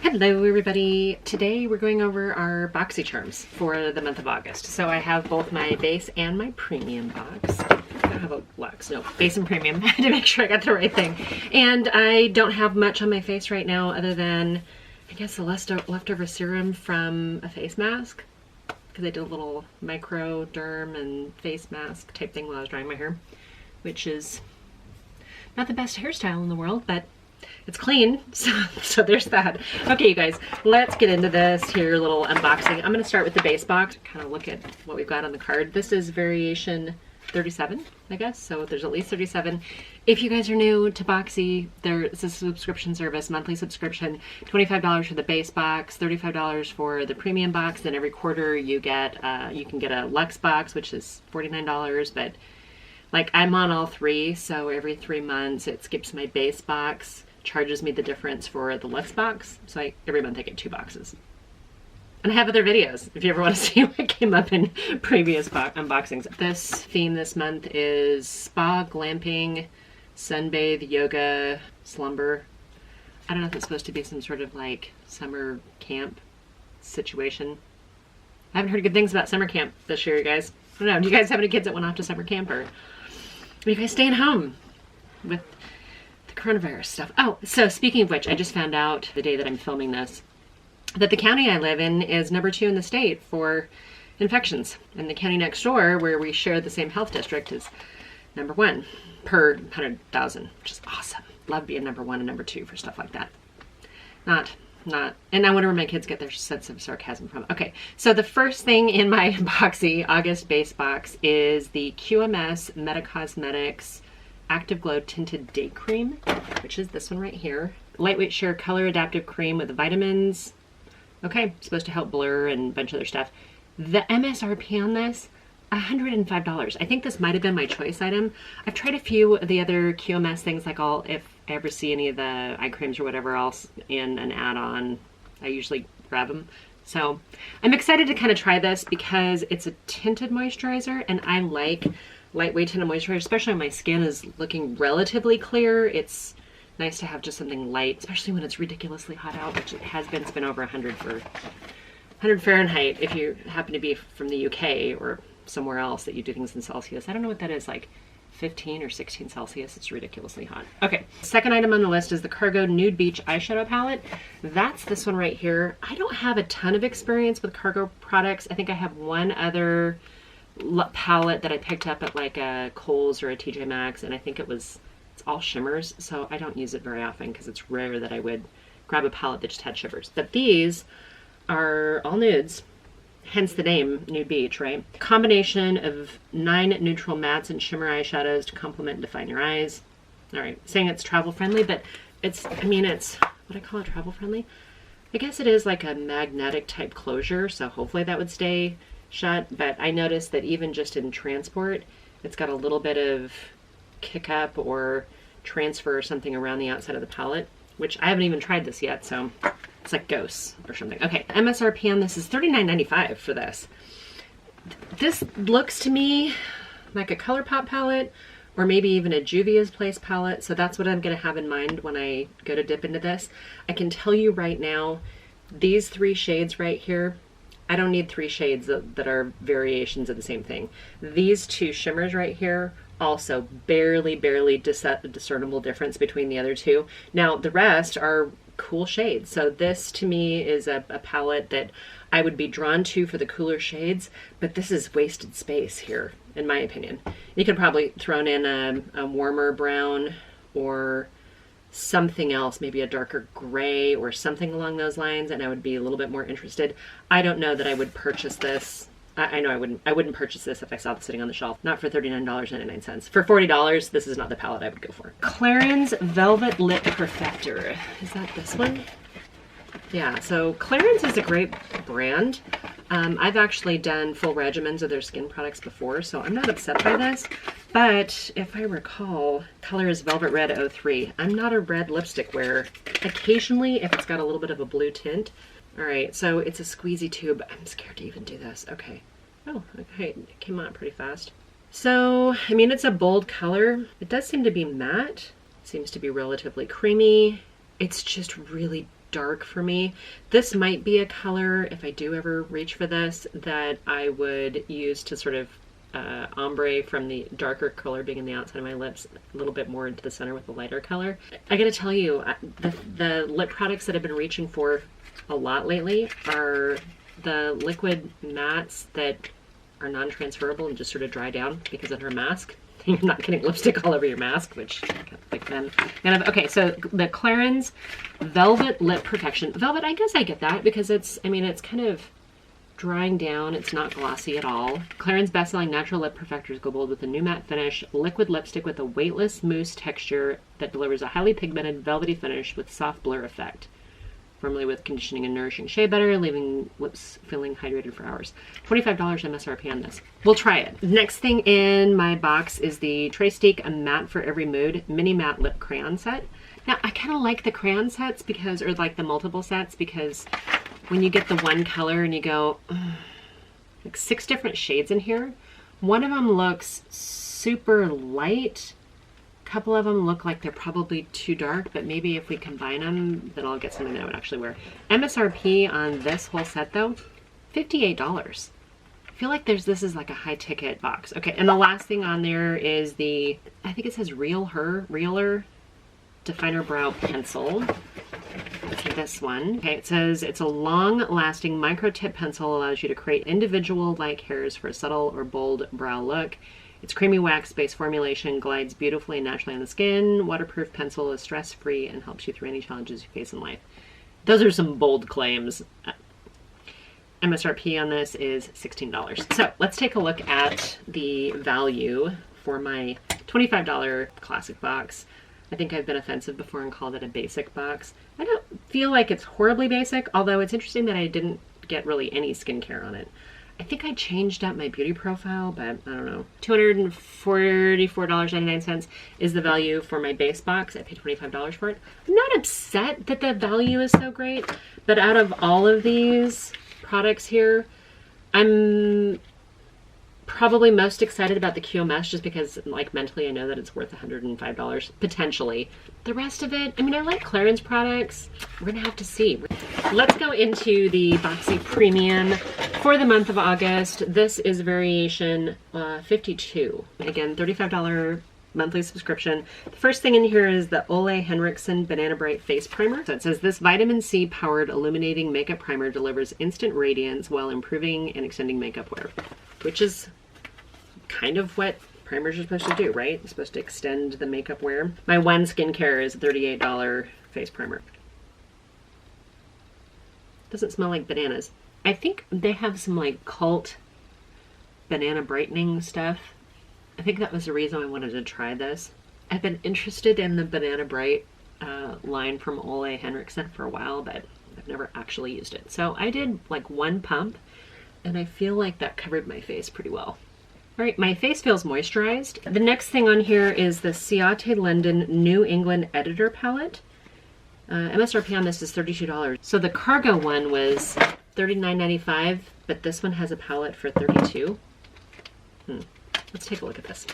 Hello everybody! Today we're going over our BoxyCharms for the month of August. So I have both my base and my premium box. I don't have a Lux, no, base and premium. I had to make sure I got the right thing. And I don't have much on my face right now other than, I guess, the leftover serum from a face mask. Because I did a little micro derm and face mask type thing while I was drying my hair. Which is not the best hairstyle in the world, but it's clean, so there's that. Okay, you guys, let's get into this here, little unboxing. I'm going to start with the base box, kind of look at what we've got on the card. This is variation 37, I guess, so there's at least 37. If you guys are new to Boxy, it's a subscription service, monthly subscription, $25 for the base box, $35 for the premium box, then every quarter you get, you can get a Lux box, which is $49, but like I'm on all three, so every 3 months it skips my base box, charges me the difference for the Lux box, so every month I get 2 boxes. And I have other videos if you ever want to see what came up in previous unboxings. This theme this month is spa, glamping, sunbathe, yoga, slumber. I don't know if it's supposed to be some sort of like summer camp situation. I haven't heard good things about summer camp this year, you guys. I don't know, do you guys have any kids that went off to summer camp, or are you guys staying home with coronavirus stuff? Oh, so speaking of which, I just found out the day that I'm filming this that the county I live in is #2 in the state for infections. And the county next door, where we share the same health district, is #1 per 100,000, which is awesome. Love being #1 and #2 for stuff like that. And I wonder where my kids get their sense of sarcasm from. Okay, so the first thing in my Boxy August base box is the QMS Meta Cosmetics Active Glow Tinted Day Cream, which is this one right here. Lightweight sheer color adaptive cream with vitamins. Okay, supposed to help blur and a bunch of other stuff. The MSRP on this, $105. I think this might have been my choice item. I've tried a few of the other QMS things, like if I ever see any of the eye creams or whatever else in an add-on, I usually grab them. So I'm excited to kind of try this because it's a tinted moisturizer, and I like lightweight tinted moisturizer, especially when my skin is looking relatively clear. It's nice to have just something light, especially when it's ridiculously hot out, which it has been. It's been over 100 Fahrenheit if you happen to be from the UK or somewhere else that you do things in Celsius. I don't know what that is, like 15 or 16 Celsius. It's ridiculously hot. Okay, second item on the list is the Cargo Nude Beach eyeshadow palette. That's this one right here. I don't have a ton of experience with Cargo products. I think I have one other palette that I picked up at like a Kohl's or a TJ Maxx, and I think it's all shimmers, so I don't use it very often because it's rare that I would grab a palette that just had shimmers. But these are all nudes, hence the name Nude Beach, right? Combination of 9 neutral mattes and shimmer eyeshadows to complement and define your eyes. All right, saying it's travel friendly, but it's what I call it, travel friendly? I guess it is like a magnetic type closure, so hopefully that would stay shut. But I noticed that even just in transport, it's got a little bit of kick up or transfer or something around the outside of the palette, which I haven't even tried this yet, so it's like ghosts or something. Okay, MSRP on this is $39.95 for this. This looks to me like a ColourPop palette, or maybe even a Juvia's Place palette, so that's what I'm going to have in mind when I go to dip into this. I can tell you right now, these 3 shades right here, I don't need 3 shades that are variations of the same thing. These 2 shimmers right here, also barely discernible difference between the other 2. Now the rest are cool shades, so this to me is a palette that I would be drawn to for the cooler shades, but this is wasted space here, in my opinion. You could probably throw in a warmer brown or something else, maybe a darker gray or something along those lines, and I would be a little bit more interested. I don't know that I would purchase this. I know I wouldn't purchase this if I saw it sitting on the shelf. Not for $39.99. For $40, this is not the palette I would go for. Clarins Velvet Lip Perfector. Is that this one? Yeah, so Clarins is a great brand. I've actually done full regimens of their skin products before, so I'm not upset by this. But if I recall, color is Velvet Red 03. I'm not a red lipstick wearer. Occasionally, if it's got a little bit of a blue tint. All right, so it's a squeezy tube. I'm scared to even do this. Okay. Oh, okay, it came out pretty fast. So, I mean, it's a bold color. It does seem to be matte. It seems to be relatively creamy. It's just really dark for me. This might be a color, if I do ever reach for this, that I would use to sort of ombre from the darker color being in the outside of my lips a little bit more into the center with the lighter color. I gotta tell you, the lip products that I've been reaching for a lot lately are the liquid mattes that are non-transferable and just sort of dry down because of her mask. You're not getting lipstick all over your mask, which I kind of think then. Okay, so the Clarins Velvet Lip Protection. Velvet, I guess I get that because it's, I mean, it's kind of drying down. It's not glossy at all. Clarins best-selling natural lip perfectors go bold with a new matte finish, liquid lipstick with a weightless mousse texture that delivers a highly pigmented velvety finish with soft blur effect. Formally with conditioning and nourishing shea butter, leaving lips feeling hydrated for hours. $25 MSRP on this. We'll try it. Next thing in my box is the Trace A Matte for Every Mood Mini Matte Lip Crayon Set. Now, I kind of like the crayon sets because, or like the multiple sets, because when you get the one color and you go, like 6 different shades in here. One of them looks super light. A couple of them look like they're probably too dark, but maybe if we combine them, then I'll get something that I would actually wear. MSRP on this whole set though, $58. I feel like this is like a high ticket box. Okay, and the last thing on there is the, I think it says Realer Definer Brow Pencil. So this one. Okay, it says it's a long-lasting micro tip pencil, allows you to create individual like hairs for a subtle or bold brow look. Its creamy wax-based formulation glides beautifully and naturally on the skin. Waterproof pencil is stress-free and helps you through any challenges you face in life. Those are some bold claims. MSRP on this is $16. So let's take a look at the value for my $25 classic box. I think I've been offensive before and called it a basic box. I don't feel like it's horribly basic, although it's interesting that I didn't get really any skincare on it. I think I changed up my beauty profile, but I don't know. $244.99 is the value for my base box. I paid $25 for it. I'm not upset that the value is so great, but out of all of these products here, I'm probably most excited about the QMS just because, like, mentally I know that it's worth $105 potentially. The rest of it, I mean, I like Clarins products. We're gonna have to see. Let's go into the Boxy Premium for the month of August. This is variation 52. Again, $35 monthly subscription. The first thing in here is the Ole Henriksen Banana Bright Face Primer. So it says this vitamin C powered illuminating makeup primer delivers instant radiance while improving and extending makeup wear, which is kind of what primers are supposed to do, right? It's supposed to extend the makeup wear. My One Skincare is a $38 face primer. Doesn't smell like bananas. I think they have some like cult banana brightening stuff. I think that was the reason I wanted to try this. I've been interested in the Banana Bright line from Ole Henriksen for a while, but I've never actually used it. So I did like one pump and I feel like that covered my face pretty well. All right, my face feels moisturized. The next thing on here is the Ciate London New England Editor Palette. MSRP on this is $32. So the cargo one was $39.95, but this one has a palette for $32. Let's take a look at this.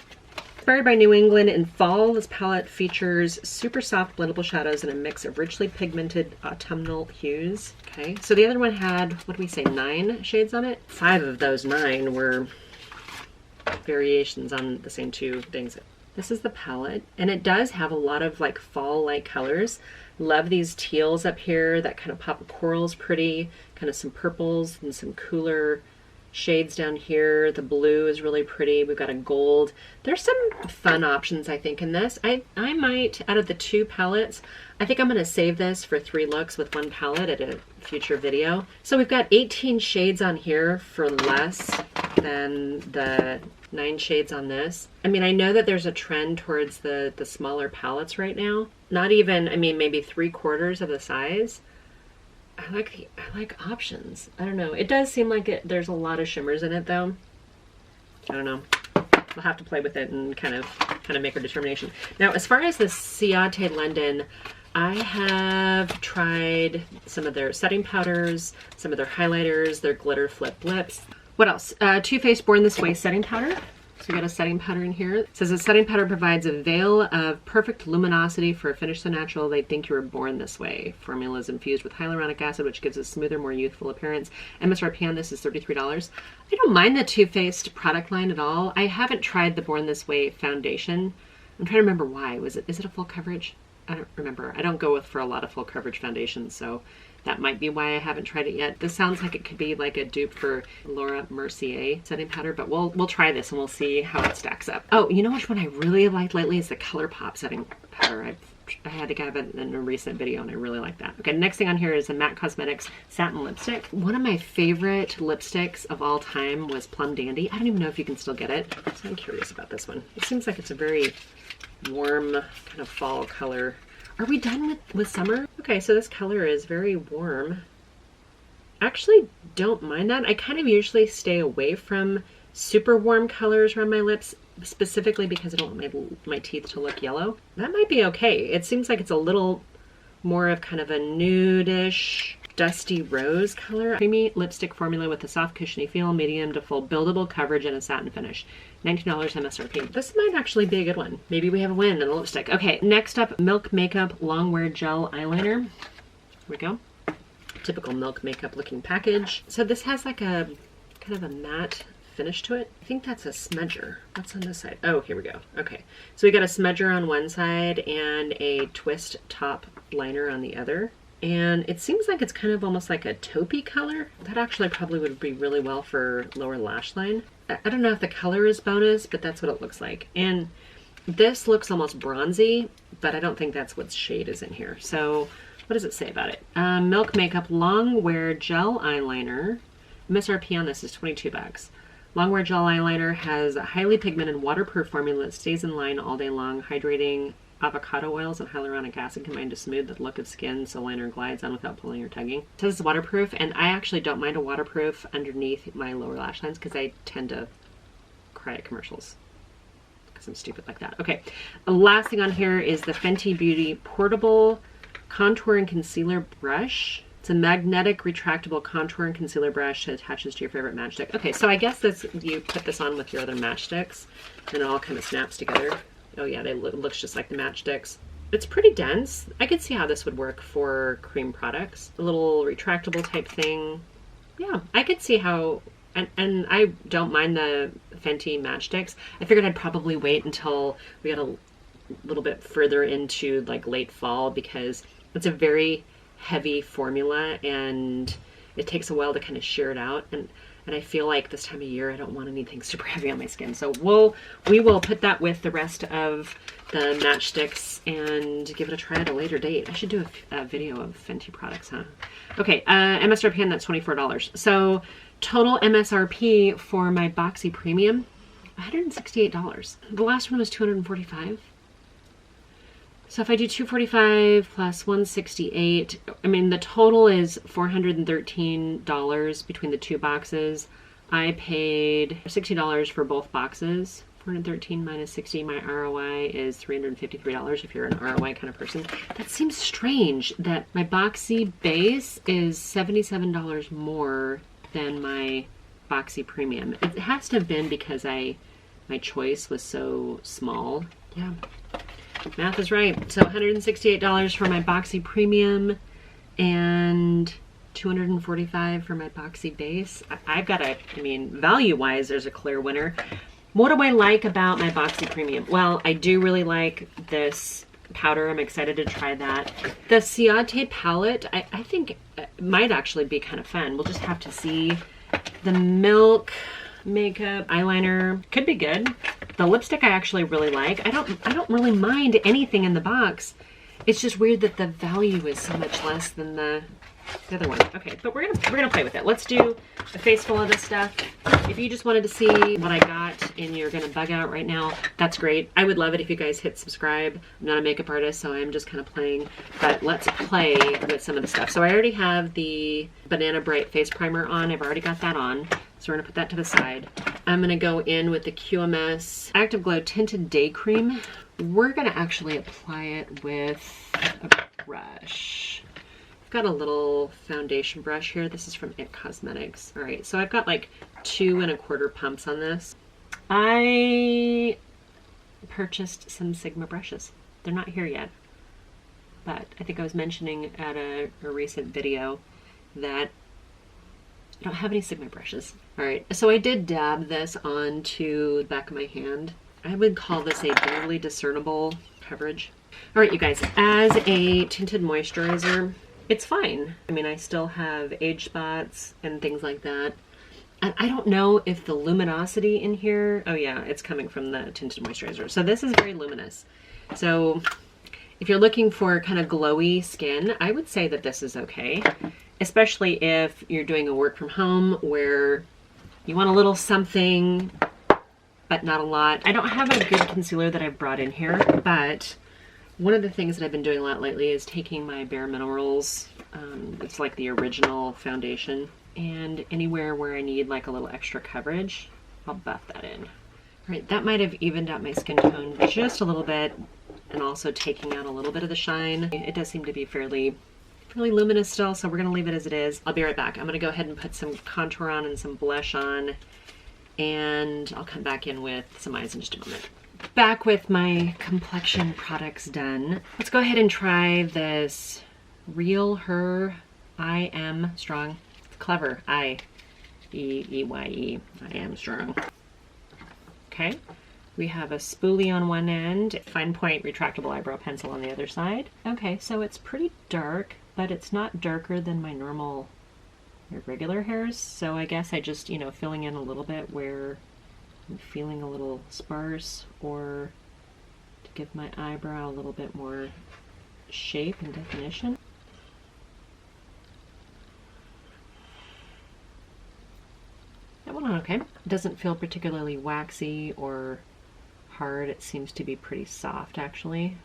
Inspired by New England in fall, this palette features super soft blendable shadows and a mix of richly pigmented autumnal hues. Okay, so the other one had, what do we say, 9 shades on it? 5 of those 9 were variations on the same 2 things. This is the palette, and it does have a lot of like fall-like colors. Love these teals up here. That kind of pop of coral's pretty, kind of some purples and some cooler shades down here. The blue is really pretty. We've got a gold. There's some fun options, I think, in this. I might, out of the 2 palettes, I think I'm going to save this for 3 looks with 1 palette at a future video. So we've got 18 shades on here for less than the 9 shades on this. I mean, I know that there's a trend towards the smaller palettes right now. Not even, I mean, maybe 3/4 of the size. I like options. I don't know. It does seem like there's a lot of shimmers in it though. I don't know. We'll have to play with it and kind of make our determination. Now, as far as the Ciate London, I have tried some of their setting powders, some of their highlighters, their glitter flip lips. What else? Too Faced Born This Way setting powder. So we got a setting powder in here. It says a setting powder provides a veil of perfect luminosity for a finish so natural they think you were born this way. Formula is infused with hyaluronic acid, which gives a smoother, more youthful appearance. MSRP on this is $33. I don't mind the Too Faced product line at all. I haven't tried the Born This Way foundation. I'm trying to remember why. Is it a full coverage? I don't remember. I don't go for a lot of full coverage foundations, so that might be why I haven't tried it yet. This sounds like it could be like a dupe for Laura Mercier setting powder, but we'll try this and we'll see how it stacks up. Oh, you know which one I really liked lately is the ColourPop setting powder. I had to have it in a recent video and I really like that. Okay, next thing on here is a MAC Cosmetics satin lipstick. One of my favorite lipsticks of all time was Plum Dandy. I don't even know if you can still get it, so I'm curious about this one. It seems like it's a very warm kind of fall color. Are we done with summer? Okay, so this color is very warm. Actually, don't mind that. I kind of usually stay away from super warm colors around my lips, specifically because I don't want my teeth to look yellow. That might be okay. It seems like it's a little more of kind of a nude-ish, dusty rose color. Creamy lipstick formula with a soft cushiony feel, medium to full buildable coverage and a satin finish. $19 MSRP. This might actually be a good one. Maybe we have a win in the lipstick. Okay, next up, Milk Makeup Longwear Gel Eyeliner. Here we go. Typical Milk Makeup looking package. So this has like a kind of a matte finish to it. I think that's a smudger. What's on this side? Oh, here we go. Okay, so we got a smudger on one side and a twist top liner on the other. And it seems like it's kind of almost like a taupey color. That actually probably would be really well for lower lash line. I don't know if the color is bonus, but that's what it looks like. And this looks almost bronzy, but I don't think that's what shade is in here. So what does it say about it? Milk Makeup Longwear Gel Eyeliner. MSRP on this is $22. Longwear Gel Eyeliner has a highly pigmented waterproof formula that stays in line all day long, hydrating avocado oils and hyaluronic acid combined to smooth the look of skin so liner glides on without pulling or tugging. It says it's waterproof, and I actually don't mind a waterproof underneath my lower lash lines because I tend to cry at commercials because I'm stupid like that. Okay, the last thing on here is the Fenty Beauty Portable Contour and Concealer Brush. It's a magnetic retractable contour and concealer brush that attaches to your favorite matchstick. Okay, so I guess this, you put this on with your other matchsticks and it all kind of snaps together. Oh yeah, it looks just like the matchsticks. It's pretty dense. I could see how this would work for cream products. A little retractable type thing. Yeah, I could see how, and I don't mind the Fenty matchsticks. I figured I'd probably wait until we got a little bit further into like late fall because it's a very heavy formula and it takes a while to kind of shear it out. And I feel like this time of year, I don't want anything super heavy on my skin. So we will put that with the rest of the matchsticks and give it a try at a later date. I should do a video of Fenty products, huh? Okay, MSRP on that's $24. So total MSRP for my Boxy Premium, $168. The last one was $245. So if I do $245 plus $168, I mean, the total is $413 between the two boxes. I paid $60 for both boxes. $413 minus 60, my ROI is $353 if you're an ROI kind of person. That seems strange that my Boxy base is $77 more than my Boxy Premium. It has to have been because my choice was so small. Yeah. Math is right. So $168 for my Boxy Premium and $245 for my Boxy Base. I've got I mean, value-wise, there's a clear winner. What do I like about my Boxy Premium? Well, I do really like this powder. I'm excited to try that. The Ciate palette, I think might actually be kind of fun. We'll just have to see. The Milk Makeup eyeliner could be good. The lipstick I actually really like. I don't really mind anything in the box. It's just weird that the value is so much less than the other one. Okay, but we're gonna play with it. Let's do a face full of this stuff. If you just wanted to see what I got and you're gonna bug out right now, that's great. I would love it if you guys hit subscribe. I'm not a makeup artist, so I'm just kind of playing, but let's play with some of the stuff. So I already have the Banana Bright face primer on. I've already got that on. So we're gonna put that to the side. I'm gonna go in with the QMS Active Glow Tinted Day Cream. We're gonna actually apply it with a brush. I've got a little foundation brush here. This is from It Cosmetics. All right, so I've got like 2 1/4 pumps on this. I purchased some Sigma brushes. They're not here yet, but I think I was mentioning at a recent video that I don't have any Sigma brushes. All right, so I did dab this onto the back of my hand. I would call this a barely discernible coverage. All right, you guys, as a tinted moisturizer, it's fine. I mean, I still have age spots and things like that. And I don't know if the luminosity in here, oh yeah, it's coming from the tinted moisturizer. So this is very luminous. So if you're looking for kind of glowy skin, I would say that this is okay, especially if you're doing a work from home where you want a little something, but not a lot. I don't have a good concealer that I've brought in here, but one of the things that I've been doing a lot lately is taking my Bare Minerals, it's like the original foundation, and anywhere where I need like a little extra coverage, I'll buff that in. All right, that might have evened out my skin tone just a little bit, and also taking out a little bit of the shine. It does seem to be fairly luminous still, so we're gonna leave it as it is. I'll be right back. I'm gonna go ahead and put some contour on and some blush on, and I'll come back in with some eyes in just a moment. Back with my complexion products done. Let's go ahead and try this Real Her I Am Strong. It's clever. I-E-E-Y-E. I Am Strong. Okay. We have a spoolie on one end, fine point retractable eyebrow pencil on the other side. Okay, so it's pretty dark, but it's not darker than my normal regular hairs. So I guess I just, you know, filling in a little bit where I'm feeling a little sparse, or to give my eyebrow a little bit more shape and definition. That one okay. It doesn't feel particularly waxy or hard. It seems to be pretty soft, actually.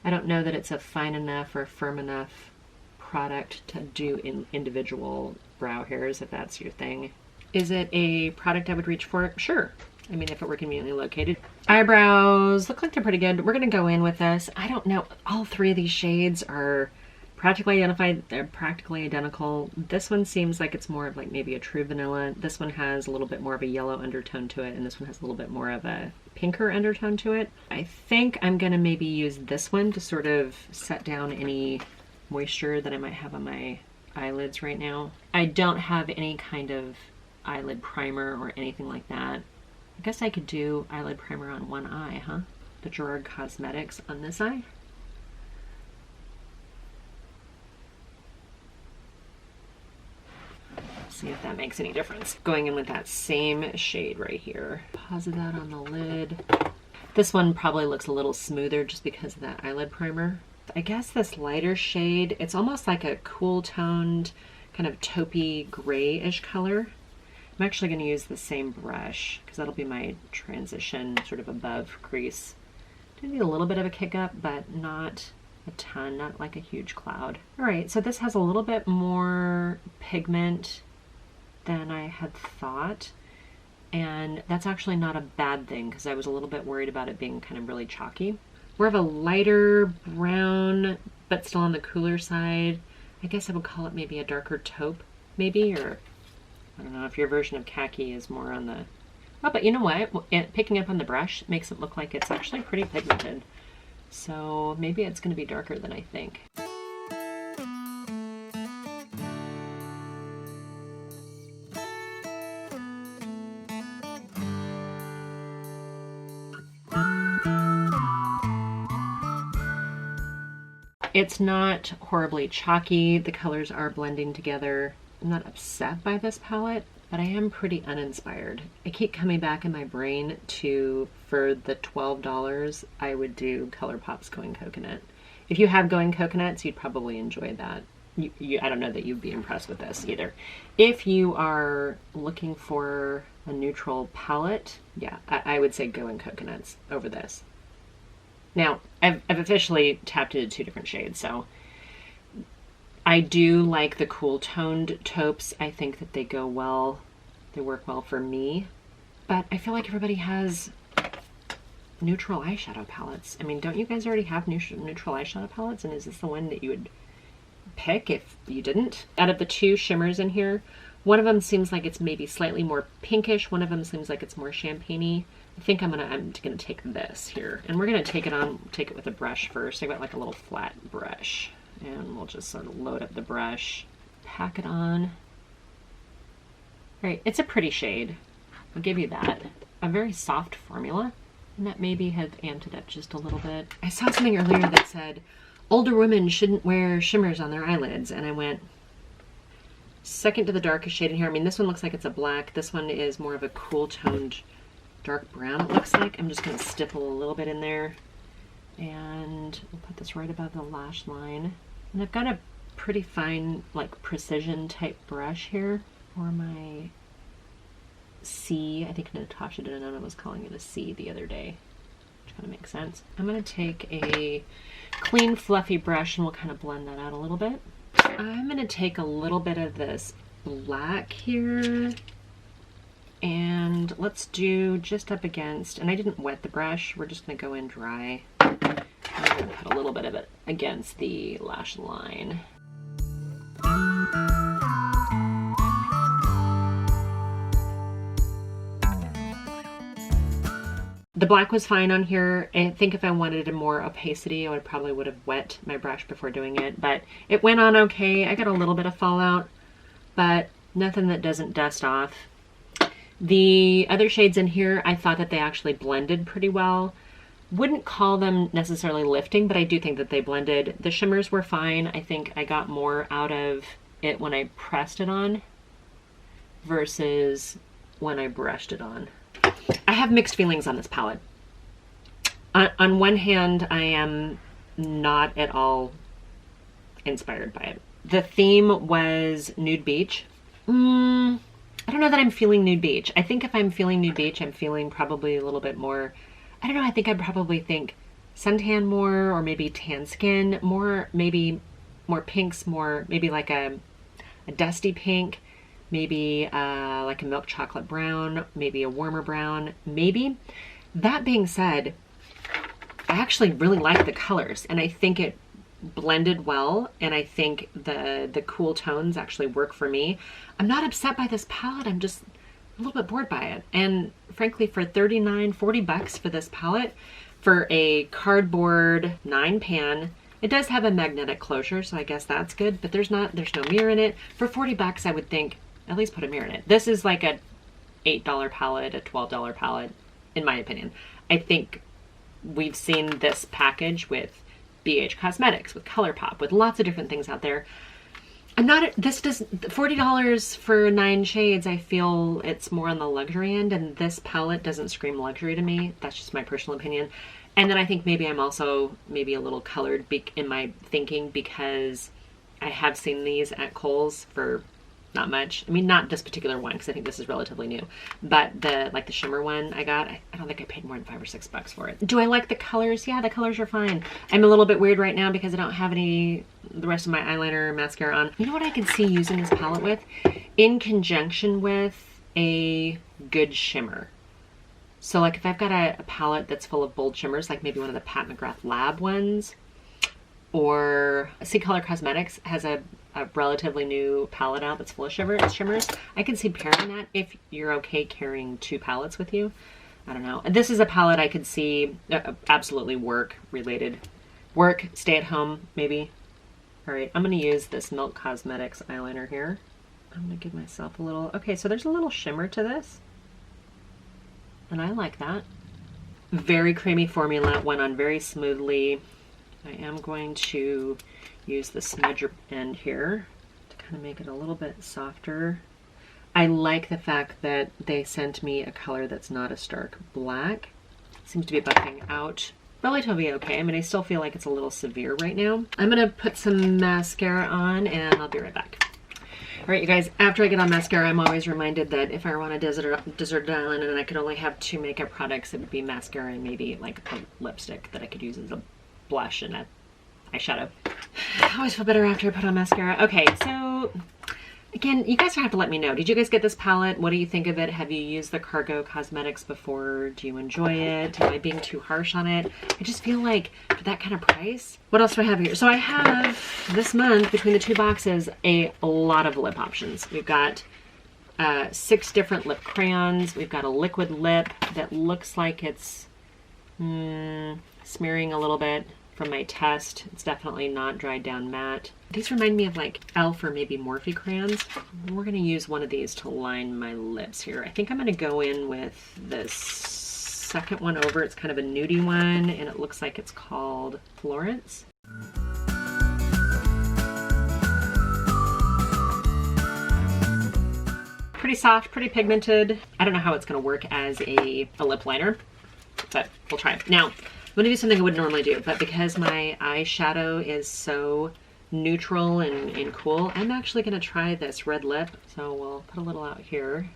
I don't know that it's a fine enough or firm enough product to do in individual brow hairs, if that's your thing. Is it a product I would reach for? Sure. I mean, if it were conveniently located. Eyebrows look like they're pretty good. We're gonna go in with this. I don't know, all three of these shades are practically identified. They're practically identical. This one seems like it's more of like maybe a true vanilla. This one has a little bit more of a yellow undertone to it, and this one has a little bit more of a pinker undertone to it. I think I'm gonna maybe use this one to sort of set down any moisture that I might have on my eyelids right now. I don't have any kind of eyelid primer or anything like that. I guess I could do eyelid primer on one eye, huh? The Gerard Cosmetics on this eye. See if that makes any difference. Going in with that same shade right here. Deposit that on the lid. This one probably looks a little smoother just because of that eyelid primer. I guess this lighter shade, it's almost like a cool toned kind of taupey grayish color. I'm actually going to use the same brush because that'll be my transition sort of above crease. Do need a little bit of a kick up, but not a ton, not like a huge cloud. All right, so this has a little bit more pigment than I had thought, and that's actually not a bad thing because I was a little bit worried about it being kind of really chalky. More of a lighter brown, but still on the cooler side. I guess I would call it maybe a darker taupe, maybe, or I don't know if your version of khaki is more on the... Oh, but you know what? Picking up on the brush makes it look like it's actually pretty pigmented. So maybe it's going to be darker than I think. It's not horribly chalky. The colors are blending together. I'm not upset by this palette, but I am pretty uninspired. I keep coming back in my brain to, for the $12, I would do ColourPop's Going Coconut. If you have Going Coconuts, you'd probably enjoy that. I don't know that you'd be impressed with this either. If you are looking for a neutral palette, yeah, I would say Going Coconuts over this. Now, I've officially tapped into 2 different shades, so I do like the cool toned taupes. I think that they go well, they work well for me, but I feel like everybody has neutral eyeshadow palettes. I mean, don't you guys already have neutral eyeshadow palettes, and is this the one that you would pick if you didn't? Out of the 2 shimmers in here, One of them seems like it's maybe slightly more pinkish. One of them seems like it's more champagne-y. I think I'm gonna take this here, and we're gonna take it with a brush first. I got like a little flat brush, and we'll just sort of load up the brush, pack it on. All right, it's a pretty shade. I'll give you that. A very soft formula, and that maybe have amped it up just a little bit. I saw something earlier that said older women shouldn't wear shimmers on their eyelids, and I went second to the darkest shade in here. I mean, this one looks like it's a black. This one is more of a cool toned dark brown, it looks like. I'm just going to stipple a little bit in there, and we'll put this right above the lash line. And I've got a pretty fine, like precision type brush here for my C. I think Natasha Denona was calling it a C the other day, which kind of makes sense. I'm going to take a clean fluffy brush and we'll kind of blend that out a little bit. I'm going to take a little bit of this black here, and let's do just up against, and I didn't wet the brush, we're just going to go in dry. I'm going to put a little bit of it against the lash line. The black was fine on here. I think if I wanted a more opacity, I probably would have wet my brush before doing it, but it went on okay. I got a little bit of fallout, but nothing that doesn't dust off. The other shades in here, I thought that they actually blended pretty well. Wouldn't call them necessarily lifting, but I do think that they blended. The shimmers were fine. I think I got more out of it when I pressed it on versus when I brushed it on. I have mixed feelings on this palette. On one hand, I am not at all inspired by it. The theme was nude beach. I don't know that I'm feeling nude beach. I think if I'm feeling nude beach, I'm feeling probably a little bit more, I don't know, I think I'd probably think suntan more, or maybe tan skin more, maybe more pinks, more maybe like a dusty pink, maybe like a milk chocolate brown, maybe a warmer brown, maybe. That being said, I actually really like the colors, and I think it blended well, and I think the cool tones actually work for me. I'm not upset by this palette, I'm just a little bit bored by it. And frankly, for $39-40 for this palette, for a cardboard 9-pan, it does have a magnetic closure, so I guess that's good, but there's no mirror in it. For $40, I would think at least put a mirror in it. This is like a $8 palette, a $12 palette, in my opinion. I think we've seen this package with BH Cosmetics, with ColourPop, with lots of different things out there. $40 for 9 shades, I feel it's more on the luxury end, and this palette doesn't scream luxury to me. That's just my personal opinion. And then I think maybe I'm also maybe a little colored in my thinking, because I have seen these at Kohl's for not much. I mean, not this particular one, because I think this is relatively new, but the shimmer one I got, I don't think I paid more than $5 or $6 for it. Do I like the colors? Yeah, the colors are fine. I'm a little bit weird right now because I don't have the rest of my eyeliner or mascara on. You know what I can see using this palette with? In conjunction with a good shimmer. So like if I've got a palette that's full of bold shimmers, like maybe one of the Pat McGrath Lab ones, or C Color Cosmetics has a relatively new palette out that's full of shimmers. I can see pairing that if you're okay carrying 2 palettes with you. I don't know. This is a palette I could see absolutely work related. Work, stay at home, maybe. All right, I'm gonna use this Milk Cosmetics eyeliner here. I'm gonna give myself a little, okay, so there's a little shimmer to this, and I like that. Very creamy formula, went on very smoothly. I am going to use the smudger end here to kind of make it a little bit softer. I like the fact that they sent me a color that's not a stark black. Seems to be buffing out relatively okay. I mean, I still feel like it's a little severe right now. I'm gonna put some mascara on and I'll be right back. All right, you guys, after I get on mascara, I'm always reminded that if I were on a desert island and I could only have 2 makeup products, it would be mascara and maybe like a lipstick that I could use as a blush and a eyeshadow. I always feel better after I put on mascara. Okay, so again, you guys have to let me know. Did you guys get this palette? What do you think of it? Have you used the Cargo Cosmetics before? Do you enjoy it? Am I being too harsh on it? I just feel like for that kind of price. What else do I have here? So I have this month between the 2 boxes a lot of lip options. We've got 6 different lip crayons. We've got a liquid lip that looks like it's smearing a little bit from my test. It's definitely not dried down matte. These remind me of like e.l.f. or maybe Morphe crayons. We're gonna use one of these to line my lips here. I think I'm gonna go in with this second one over. It's kind of a nudie one, and it looks like it's called Florence. Pretty soft, pretty pigmented. I don't know how it's gonna work as a lip liner, but we'll try it. Now, I'm gonna do something I wouldn't normally do, but because my eyeshadow is so neutral and cool, I'm actually gonna try this red lip. So we'll put a little out here.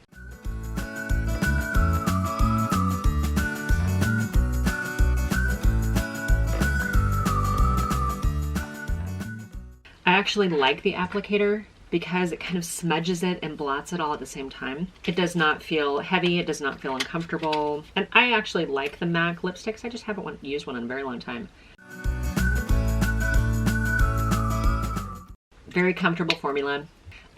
I actually like the applicator because it kind of smudges it and blots it all at the same time. It does not feel heavy, it does not feel uncomfortable. And I actually like the MAC lipsticks. I just haven't used one in a very long time. Very comfortable formula.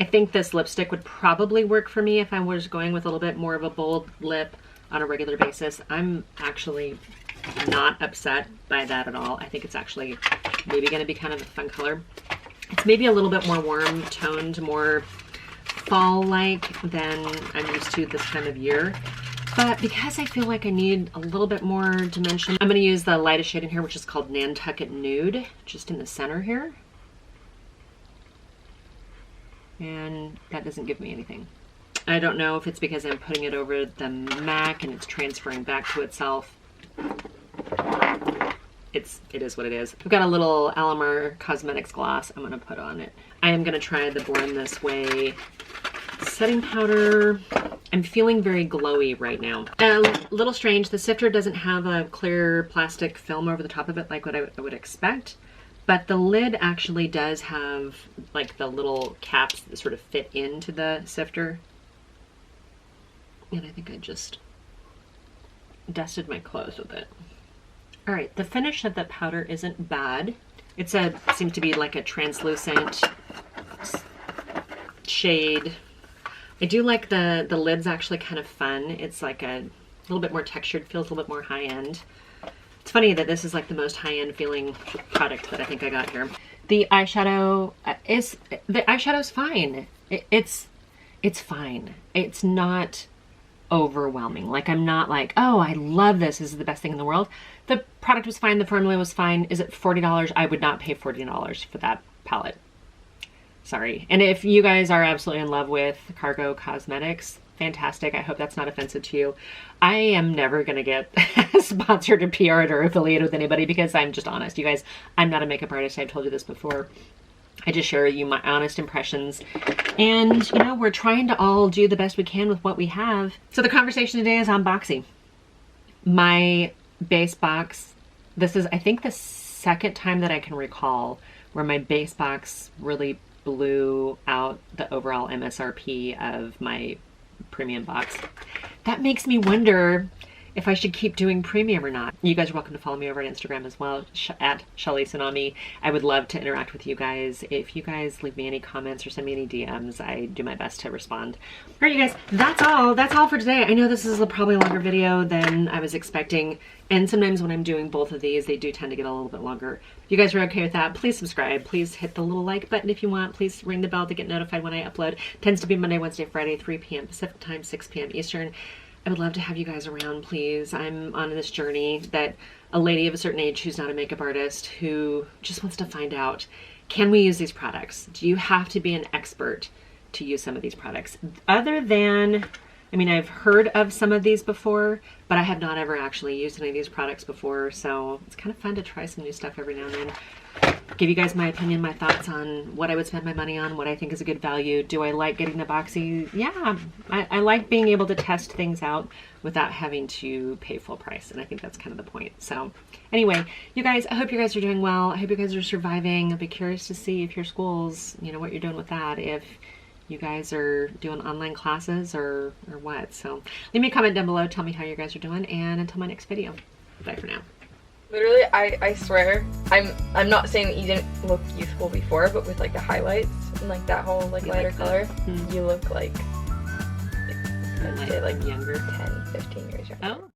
I think this lipstick would probably work for me if I was going with a little bit more of a bold lip on a regular basis. I'm actually not upset by that at all. I think it's actually maybe gonna be kind of a fun color. It's maybe a little bit more warm toned, more fall-like than I'm used to this time of year. But because I feel like I need a little bit more dimension, I'm gonna use the lightest shade in here, which is called Nantucket Nude, just in the center here. And that doesn't give me anything. I don't know if it's because I'm putting it over the MAC and it's transferring back to itself. It is what it is. I've got a little Alamar Cosmetics gloss I'm gonna put on it. I am gonna try the Born This Way setting powder. I'm feeling very glowy right now. A little strange, the sifter doesn't have a clear plastic film over the top of it like what I would expect, but the lid actually does have like the little caps that sort of fit into the sifter. And I think I just dusted my clothes with it. All right, the finish of the powder isn't bad. It's seems to be like a translucent shade. I do like the lid's actually kind of fun. It's like a little bit more textured, feels a little bit more high end. It's funny that this is like the most high end feeling product that I think I got here. The eyeshadow is fine. It's fine. It's not overwhelming. Like I'm not like, oh, I love this. This is the best thing in the world. The product was fine. The formula was fine. Is it $40? I would not pay $40 for that palette. Sorry. And if you guys are absolutely in love with Cargo Cosmetics, fantastic. I hope that's not offensive to you. I am never going to get sponsored or PR'd or affiliated with anybody because I'm just honest. You guys, I'm not a makeup artist. I've told you this before. I just share you my honest impressions. And, you know, we're trying to all do the best we can with what we have. So the conversation today is on Boxy. My base box, this is, I think, the second time that I can recall where my base box really blew out the overall MSRP of my premium box. That makes me wonder if I should keep doing premium or not. You guys are welcome to follow me over on Instagram as well, at Sheli Tsunami. I would love to interact with you guys. If you guys leave me any comments or send me any DMs, I do my best to respond. All right, you guys, that's all for today. I know this is probably a longer video than I was expecting, and sometimes when I'm doing both of these, they do tend to get a little bit longer. If you guys are okay with that, please subscribe. Please hit the little like button if you want. Please ring the bell to get notified when I upload. It tends to be Monday, Wednesday, Friday, 3 p.m. Pacific time, 6 p.m. Eastern. I would love to have you guys around, please. I'm on this journey that a lady of a certain age who's not a makeup artist who just wants to find out, can we use these products? Do you have to be an expert to use some of these products? Other than, I mean, I've heard of some of these before, but I have not ever actually used any of these products before, so it's kind of fun to try some new stuff every now and then. Give you guys my opinion, my thoughts on what I would spend my money on, what I think is a good value. Do I like getting the Boxy? Yeah, I like being able to test things out without having to pay full price, and I think that's kind of the point. So anyway, you guys, I hope you guys are doing well. I hope you guys are surviving. I'll be curious to see if your schools, you know, what you're doing with that, if you guys are doing online classes or what. So leave me a comment down below, tell me how you guys are doing, and until my next video, bye for now. Literally, I swear, I'm not saying that you didn't look youthful before, but with like the highlights and like that whole like lighter color, you look like I'd say like younger. 10, 15 years younger. Oh.